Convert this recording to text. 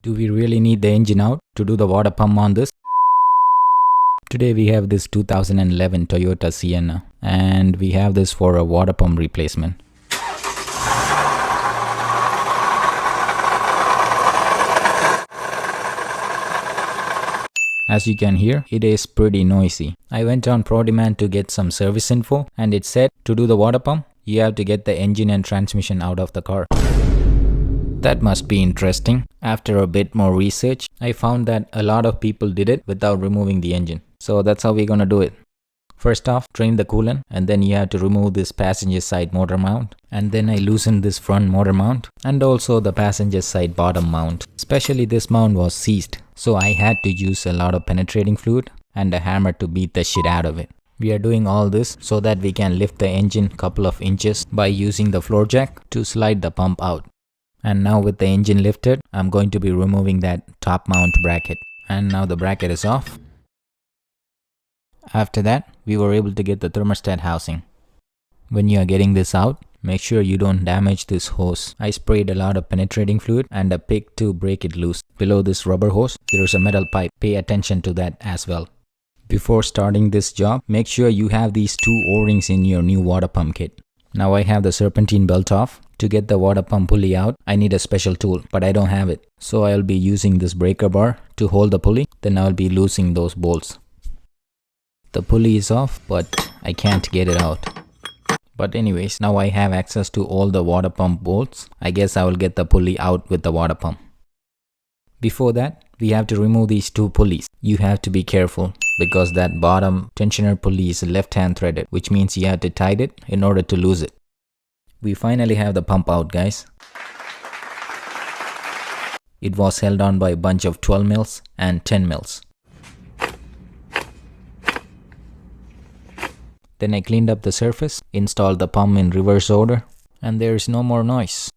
Do we really need the engine out to do the water pump on this? Today we have this 2011 Toyota Sienna and we have this for a water pump replacement. As you can hear, it is pretty noisy. I went on ProDemand to get some service info and it said to do the water pump, you have to get the engine and transmission out of the car. That must be interesting. After a bit more research, I found that a lot of people did it without removing the engine. So that's how we're gonna do it. First off, drain the coolant and then you have to remove this passenger side motor mount. And then I loosened this front motor mount and also the passenger side bottom mount. Especially this mount was seized, so I had to use a lot of penetrating fluid and a hammer to beat the shit out of it. We are doing all this so that we can lift the engine couple of inches by using the floor jack to slide the pump out. And now with the engine lifted, I'm going to be removing that top mount bracket. And now the bracket is off. After that, we were able to get the thermostat housing. When you are getting this out, make sure you don't damage this hose. I sprayed a lot of penetrating fluid and a pick to break it loose. Below this rubber hose, there is a metal pipe. Pay attention to that as well. Before starting this job, make sure you have these two O-rings in your new water pump kit. Now I have the serpentine belt off. To get the water pump pulley out, I need a special tool, but I don't have it. So I'll be using this breaker bar to hold the pulley, then I'll be loosening those bolts. The pulley is off, but I can't get it out. But anyways, now I have access to all the water pump bolts. I guess I will get the pulley out with the water pump. Before that, we have to remove these two pulleys. You have to be careful because that bottom tensioner pulley is left hand threaded, which means you have to tighten it in order to lose it. We finally have the pump out, guys. It was held on by a bunch of 12 mils and 10 mils. Then I cleaned up the surface, installed the pump in reverse order, and there is no more noise.